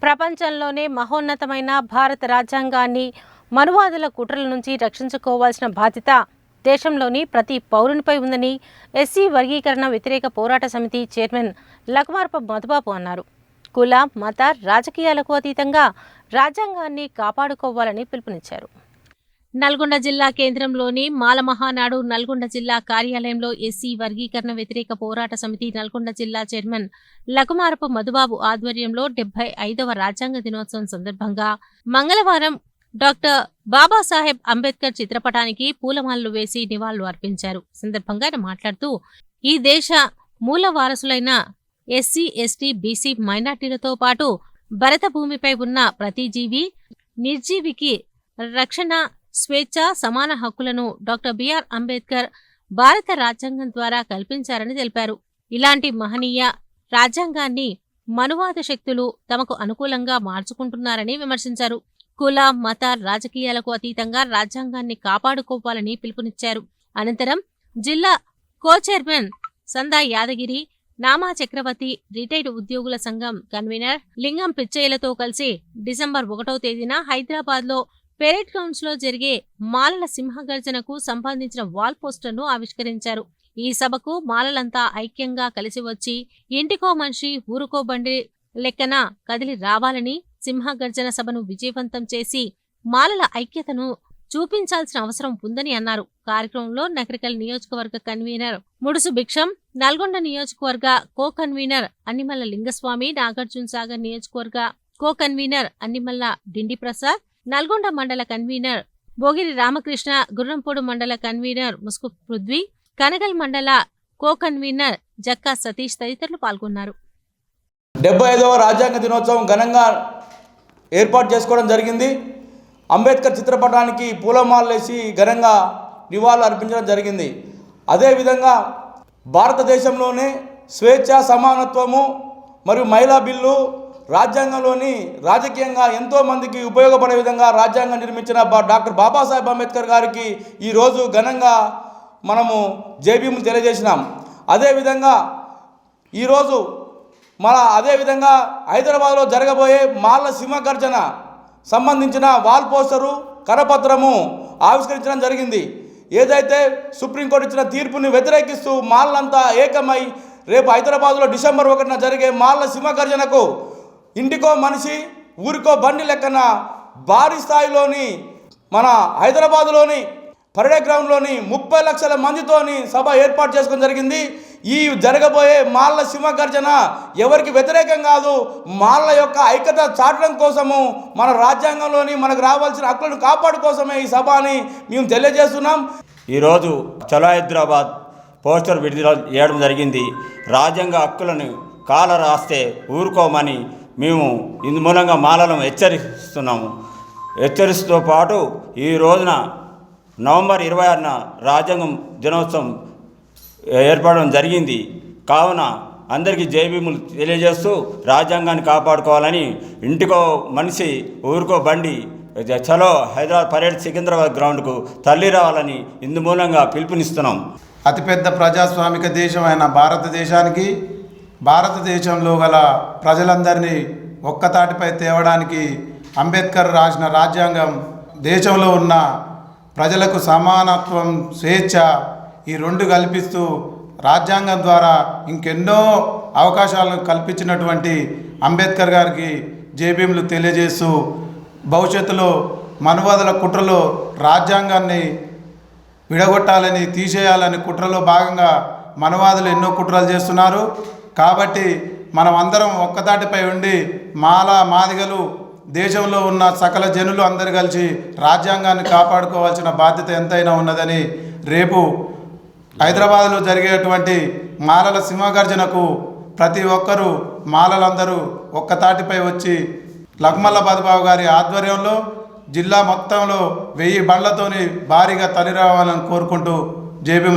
ప్రపంచంలోనే మహోన్నతమైన భారత రాజ్యాంగాన్ని మనువాదుల కుట్రల నుంచి రక్షించుకోవాల్సిన బాధ్యత దేశంలోని ప్రతి పౌరునిపై ఉందని ఎస్సీ వర్గీకరణ వ్యతిరేక పోరాట సమితి చైర్మన్ లకుమార్పు మధుబాబు అన్నారు. కుల, మత, రాజకీయాలకు అతీతంగా రాజ్యాంగాన్ని కాపాడుకోవాలని పిలుపునిచ్చారు. నల్గొండ జిల్లా కేంద్రంలోని మాలమహానాడు నల్గొండ జిల్లా కార్యాలయంలో ఎస్సీ వర్గీకరణ వ్యతిరేక పోరాట సమితి నల్గొండ జిల్లా చైర్మన్ లకుమార్పు మధుబాబు ఆధ్వర్యంలో 75వ రాజ్యాంగ దినోత్సవం సందర్భంగా మంగళవారం డాక్టర్ బాబాసాహెబ్ అంబేద్కర్ చిత్రపటానికి పూలమాలలు వేసి నివాళులు అర్పించారు. సందర్భంగా ఆయన మాట్లాడుతూ ఈ దేశ మూల వారసులైన ఎస్సీ, ఎస్టీ, బీసీ, మైనార్టీలతో పాటు భరత భూమిపై ఉన్న ప్రతి జీవి, నిర్జీవికి రక్షణ, స్వేచ్ఛ, సమాన హక్కులను డాక్టర్ బిఆర్ అంబేద్కర్ భారత రాజ్యాంగం ద్వారా కల్పించారని తెలిపారు. ఇలాంటి మహనీయ రాజ్యాంగాన్ని మనువాద శక్తులు తమకు అనుకూలంగా మార్చుకుంటున్నారని విమర్శించారు. కుల, మత, రాజకీయాలకు అతీతంగా రాజ్యాంగాన్ని కాపాడుకోవాలని పిలుపునిచ్చారు. అనంతరం జిల్లా కో-చైర్మన్ సందా యాదగిరి, నామా చక్రవర్తి, రిటైర్డ్ ఉద్యోగుల సంఘం కన్వీనర్ లింగం పిచ్చయ్యలతో కలిసి డిసెంబర్ 1వ తేదీన హైదరాబాద్లో పెరేడ్ గ్రౌండ్స్ లో జరిగే మాలల సింహగర్జనకు సంబంధించిన వాల్ పోస్టర్ను ఆవిష్కరించారు. ఈ సభకు మాలలంతా ఐక్యంగా కలిసి వచ్చి ఇంటికో మనిషి ఊరుకో బండి లెక్కన కదిలి రావాలని, సింహగర్జన సభను విజయవంతం చేసి మాలల ఐక్యతను చూపించాల్సిన అవసరం ఉందని అన్నారు. కార్యక్రమంలో నకరికల్ నియోజకవర్గ కన్వీనర్ ముడుసు భిక్షం, నల్గొండ నియోజకవర్గ కో కన్వీనర్ అన్నిమల్ల లింగస్వామి, నాగార్జున సాగర్ నియోజకవర్గ కో కన్వీనర్ అన్నిమల్ల డిండి ప్రసాద్, నల్గొండ మండల కన్వీనర్ భోగిరి రామకృష్ణ, గుర్రంపూడు మండల కన్వీనర్ ముస్కు పృథ్వీ, కనగల్ మండల కో కన్వీనర్ జక్కా సతీష్ తదితరులు పాల్గొన్నారు. 75వ రాజ్యాంగ దినోత్సవం ఘనంగా ఏర్పాటు చేసుకోవడం జరిగింది. అంబేద్కర్ చిత్రపటానికి పూలమాలలేసి ఘనంగా నివాళులు అర్పించడం జరిగింది. అదేవిధంగా భారతదేశంలోనే స్వేచ్ఛ, సమానత్వము మరియు మహిళా బిల్లు రాజ్యాంగంలోని రాజకీయంగా ఎంతోమందికి ఉపయోగపడే విధంగా రాజ్యాంగం నిర్మించిన డాక్టర్ బాబాసాహెబ్ అంబేద్కర్ గారికి ఈరోజు ఘనంగా జైభీములు తెలియజేసినాం. అదేవిధంగా ఈరోజు అదేవిధంగా హైదరాబాద్లో జరగబోయే మాల సింహగర్జన సంబంధించిన వాల్ పోస్టరు, కరపత్రము ఆవిష్కరించడం జరిగింది. ఏదైతే సుప్రీంకోర్టు ఇచ్చిన తీర్పుని వ్యతిరేకిస్తూ మాలలంతా ఏకమై రేపు హైదరాబాద్లో డిసెంబర్ 1న జరిగే మాల సింహగర్జనకు ఇంటికో మనిషి ఊరికో బండి లెక్కన భారీ స్థాయిలోని మన హైదరాబాద్లోని పరేడ్ గ్రౌండ్లోని 30 లక్షల మందితోని సభ ఏర్పాటు చేసుకోవడం జరిగింది. ఈ జరగబోయే మాల్ల సింహగర్జన ఎవరికి వ్యతిరేకం కాదు, మాల్ల యొక్క ఐక్యత చాటడం కోసము, మన రాజ్యాంగంలోని మనకు రావాల్సిన హక్కులను కాపాడుకోసమే ఈ సభ అని మేము తెలియజేస్తున్నాం. ఈరోజు చలో హైదరాబాద్ పోస్టర్ విడుదల చేయడం జరిగింది. రాజ్యాంగ హక్కులను కాల రాస్తే ఊరుకోమని మేము ఇందు మూలంగా మాలలను హెచ్చరిస్తున్నాము. హెచ్చరిస్తూ పాటు ఈ రోజున నవంబర్ 26న రాజ్యాంగం దినోత్సవం ఏర్పడడం జరిగింది. కావున అందరికీ జైభీములు తెలియజేస్తూ రాజ్యాంగాన్ని కాపాడుకోవాలని, ఇంటికో మనిషి ఊరుకో బండి చలో హైదరాబాద్ పరేడ్ సికింద్రాబాద్ గ్రౌండ్కు తల్లి రావాలని ఇందు మూలంగా పిలుపునిస్తున్నాం. అతిపెద్ద ప్రజాస్వామిక దేశమైన భారతదేశానికి, భారతదేశంలో గల ప్రజలందరినీ ఒక్కతాటిపై తేవడానికి అంబేద్కర్ రాసిన రాజ్యాంగం దేశంలో ఉన్న ప్రజలకు సమానత్వం, స్వేచ్ఛ ఈ రెండు కల్పిస్తూ రాజ్యాంగం ద్వారా ఇంకెన్నో అవకాశాలను కల్పించినటువంటి అంబేద్కర్ గారికి జైభీములు తెలియజేస్తూ భవిష్యత్తులో మనువాదుల కుట్రలో రాజ్యాంగాన్ని విడగొట్టాలని, తీసేయాలని కుట్రలో భాగంగా మనువాదులు ఎన్నో కుట్రలు చేస్తున్నారు. కాబట్టి మనం అందరం ఒక్కతాటిపై ఉండి మాదిగలు దేశంలో ఉన్న సకల జనులు అందరు కలిసి రాజ్యాంగాన్ని కాపాడుకోవాల్సిన బాధ్యత ఎంతైనా ఉన్నదని రేపు హైదరాబాద్లో జరిగేటువంటి మాలల సింహగర్జనకు ప్రతి ఒక్కరూ మాలలందరూ ఒక్కతాటిపై వచ్చి లకుమల్ల మధుబాబు గారి ఆధ్వర్యంలో జిల్లా మొత్తంలో 1000 బండ్లతోని భారీగా తరలిరావాలని కోరుకుంటూ జైభీములు